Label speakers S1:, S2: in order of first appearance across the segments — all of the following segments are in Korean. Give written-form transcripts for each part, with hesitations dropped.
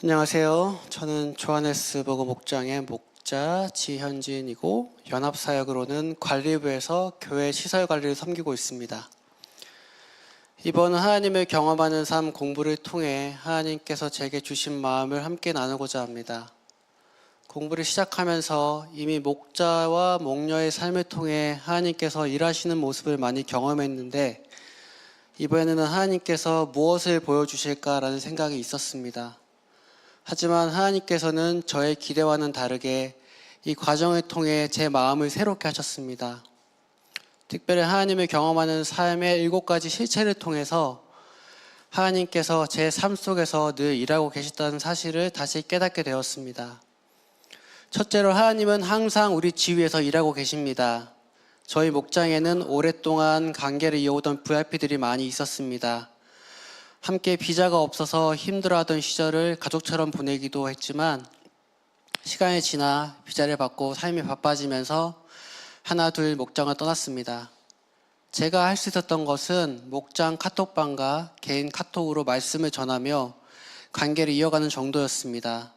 S1: 안녕하세요. 저는 조하네스 버그 목장의 목자 지현진이고 연합사역으로는 관리부에서 교회 시설 관리를 섬기고 있습니다. 이번 하나님을 경험하는 삶 공부를 통해 하나님께서 제게 주신 마음을 함께 나누고자 합니다. 공부를 시작하면서 이미 목자와 목녀의 삶을 통해 하나님께서 일하시는 모습을 많이 경험했는데 이번에는 하나님께서 무엇을 보여주실까라는 생각이 있었습니다. 하지만 하나님께서는 저의 기대와는 다르게 이 과정을 통해 제 마음을 새롭게 하셨습니다. 특별히 하나님을 경험하는 삶의 7가지 실체를 통해서 하나님께서 제 삶 속에서 늘 일하고 계셨다는 사실을 다시 깨닫게 되었습니다. 첫째로 하나님은 항상 우리 지위에서 일하고 계십니다. 저희 목장에는 오랫동안 관계를 이어오던 VIP들이 많이 있었습니다. 함께 비자가 없어서 힘들어하던 시절을 가족처럼 보내기도 했지만 시간이 지나 비자를 받고 삶이 바빠지면서 하나 둘 목장을 떠났습니다. 제가 할 수 있었던 것은 목장 카톡방과 개인 카톡으로 말씀을 전하며 관계를 이어가는 정도였습니다.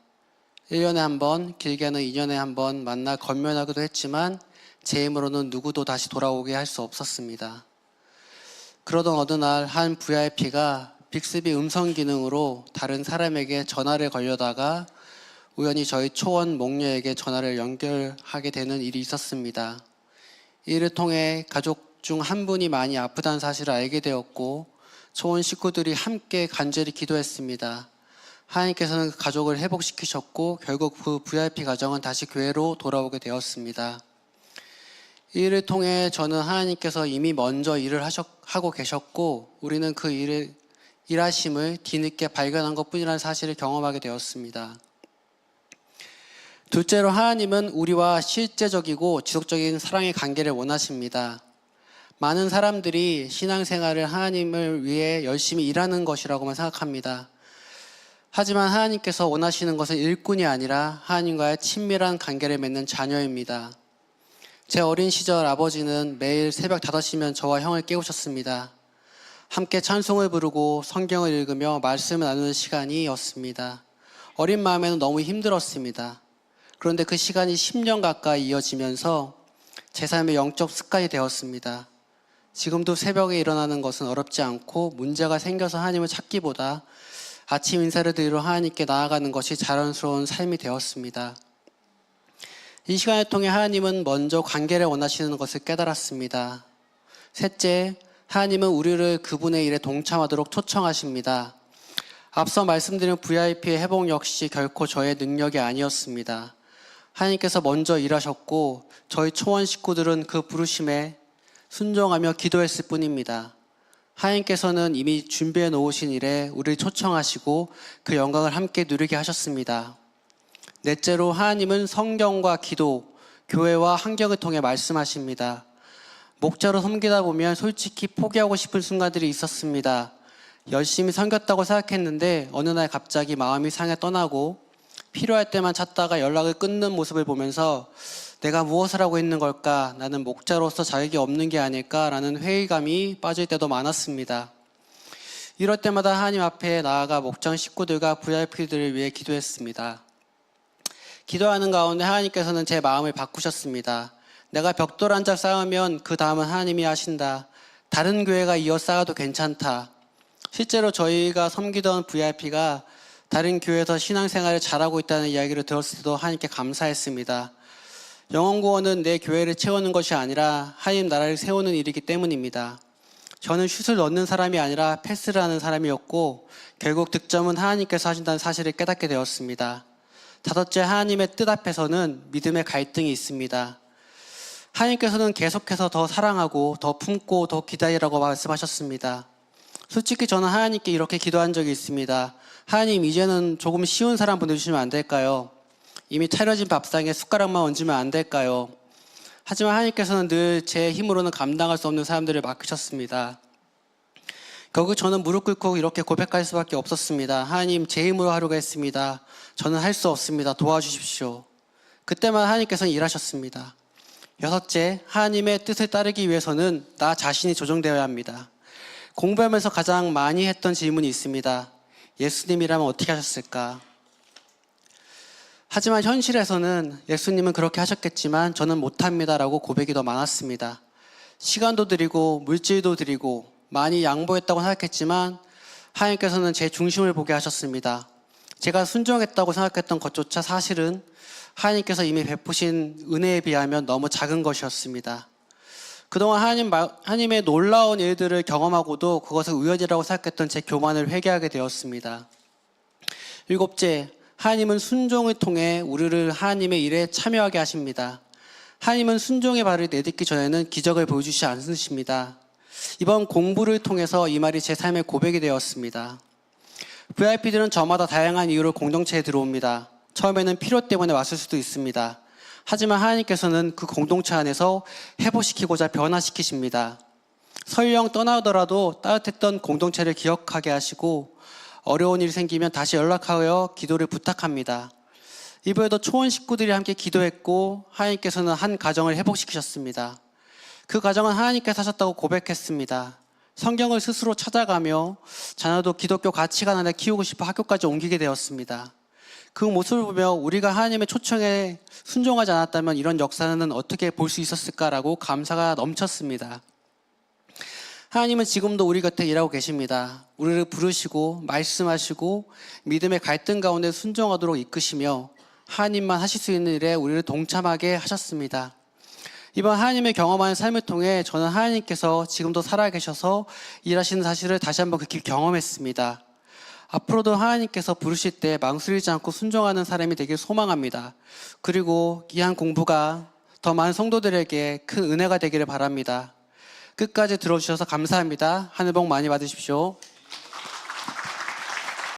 S1: 1년에 한 번, 길게는 2년에 한 번 만나 건면하기도 했지만 제 힘으로는 누구도 다시 돌아오게 할 수 없었습니다. 그러던 어느 날 한 VIP가 빅스비 음성 기능으로 다른 사람에게 전화를 걸려다가 우연히 저희 초원 목녀에게 전화를 연결하게 되는 일이 있었습니다. 이를 통해 가족 중 한 분이 많이 아프다는 사실을 알게 되었고 초원 식구들이 함께 간절히 기도했습니다. 하나님께서는 그 가족을 회복시키셨고 결국 그 VIP 가정은 다시 교회로 돌아오게 되었습니다. 이를 통해 저는 하나님께서 이미 먼저 일을 하고 계셨고 우리는 그 일하심을 뒤늦게 발견한 것뿐이라는 사실을 경험하게 되었습니다. 둘째로 하나님은 우리와 실제적이고 지속적인 사랑의 관계를 원하십니다. 많은 사람들이 신앙생활을 하나님을 위해 열심히 일하는 것이라고만 생각합니다. 하지만 하나님께서 원하시는 것은 일꾼이 아니라 하나님과의 친밀한 관계를 맺는 자녀입니다. 제 어린 시절 아버지는 매일 새벽 5시면 저와 형을 깨우셨습니다. 함께 찬송을 부르고 성경을 읽으며 말씀을 나누는 시간이었습니다. 어린 마음에는 너무 힘들었습니다. 그런데 그 시간이 10년 가까이 이어지면서 제 삶의 영적 습관이 되었습니다. 지금도 새벽에 일어나는 것은 어렵지 않고 문제가 생겨서 하나님을 찾기보다 아침 인사를 드리러 하나님께 나아가는 것이 자연스러운 삶이 되었습니다. 이 시간을 통해 하나님은 먼저 관계를 원하시는 것을 깨달았습니다. 셋째, 하나님은 우리를 그분의 일에 동참하도록 초청하십니다. 앞서 말씀드린 VIP의 회복 역시 결코 저의 능력이 아니었습니다. 하나님께서 먼저 일하셨고 저희 초원 식구들은 그 부르심에 순종하며 기도했을 뿐입니다. 하나님께서는 이미 준비해 놓으신 일에 우리를 초청하시고 그 영광을 함께 누리게 하셨습니다. 넷째로 하나님은 성경과 기도, 교회와 환경을 통해 말씀하십니다. 목자로 섬기다 보면 솔직히 포기하고 싶은 순간들이 있었습니다. 열심히 섬겼다고 생각했는데 어느 날 갑자기 마음이 상해 떠나고 필요할 때만 찾다가 연락을 끊는 모습을 보면서 내가 무엇을 하고 있는 걸까? 나는 목자로서 자격이 없는 게 아닐까라는 회의감이 빠질 때도 많았습니다. 이럴 때마다 하나님 앞에 나아가 목장 식구들과 VIP들을 위해 기도했습니다. 기도하는 가운데 하나님께서는 제 마음을 바꾸셨습니다. 내가 벽돌 한 짝 쌓으면 그 다음은 하나님이 하신다. 다른 교회가 이어 쌓아도 괜찮다. 실제로 저희가 섬기던 VIP가 다른 교회에서 신앙생활을 잘하고 있다는 이야기를 들었을 때도 하나님께 감사했습니다. 영혼구원은 내 교회를 채우는 것이 아니라 하나님 나라를 세우는 일이기 때문입니다. 저는 슛을 넣는 사람이 아니라 패스를 하는 사람이었고 결국 득점은 하나님께서 하신다는 사실을 깨닫게 되었습니다. 다섯째, 하나님의 뜻 앞에서는 믿음의 갈등이 있습니다. 하나님께서는 계속해서 더 사랑하고 더 품고 더 기다리라고 말씀하셨습니다. 솔직히 저는 하나님께 이렇게 기도한 적이 있습니다. 하나님, 이제는 조금 쉬운 사람 보내주시면 안 될까요? 이미 차려진 밥상에 숟가락만 얹으면 안 될까요? 하지만 하나님께서는 늘 제 힘으로는 감당할 수 없는 사람들을 맡기셨습니다. 결국 저는 무릎 꿇고 이렇게 고백할 수밖에 없었습니다. 하나님, 제 힘으로 하려고 했습니다. 저는 할 수 없습니다. 도와주십시오. 그때만 하나님께서는 일하셨습니다. 여섯째, 하나님의 뜻을 따르기 위해서는 나 자신이 조정되어야 합니다. 공부하면서 가장 많이 했던 질문이 있습니다. 예수님이라면 어떻게 하셨을까? 하지만 현실에서는 예수님은 그렇게 하셨겠지만 저는 못합니다라고 고백이 더 많았습니다. 시간도 드리고 물질도 드리고 많이 양보했다고 생각했지만 하나님께서는 제 중심을 보게 하셨습니다. 제가 순종했다고 생각했던 것조차 사실은 하나님께서 이미 베푸신 은혜에 비하면 너무 작은 것이었습니다. 그동안 하나님의 놀라운 일들을 경험하고도 그것을 우연이라고 생각했던 제 교만을 회개하게 되었습니다. 7째, 하나님은 순종을 통해 우리를 하나님의 일에 참여하게 하십니다. 하나님은 순종의 발을 내딛기 전에는 기적을 보여주시지 않으십니다. 이번 공부를 통해서 이 말이 제 삶의 고백이 되었습니다. VIP들은 저마다 다양한 이유로 공동체에 들어옵니다. 처음에는 필요 때문에 왔을 수도 있습니다. 하지만 하나님께서는 그 공동체 안에서 회복시키고자 변화시키십니다. 설령 떠나더라도 따뜻했던 공동체를 기억하게 하시고 어려운 일이 생기면 다시 연락하여 기도를 부탁합니다. 이번에도 초원 식구들이 함께 기도했고 하나님께서는 한 가정을 회복시키셨습니다. 그 가정은 하나님께서 하셨다고 고백했습니다. 성경을 스스로 찾아가며 자녀도 기독교 가치관 안에 키우고 싶어 학교까지 옮기게 되었습니다. 그 모습을 보며 우리가 하나님의 초청에 순종하지 않았다면 이런 역사는 어떻게 볼 수 있었을까라고 감사가 넘쳤습니다. 하나님은 지금도 우리 곁에 일하고 계십니다. 우리를 부르시고 말씀하시고 믿음의 갈등 가운데 순종하도록 이끄시며 하나님만 하실 수 있는 일에 우리를 동참하게 하셨습니다. 이번 하나님의 경험하는 삶을 통해 저는 하나님께서 지금도 살아계셔서 일하시는 사실을 다시 한번 깊이 경험했습니다. 앞으로도 하나님께서 부르실 때 망설이지 않고 순종하는 사람이 되길 소망합니다. 그리고 귀한 공부가 더 많은 성도들에게 큰 은혜가 되기를 바랍니다. 끝까지 들어주셔서 감사합니다. 하늘 복 많이 받으십시오.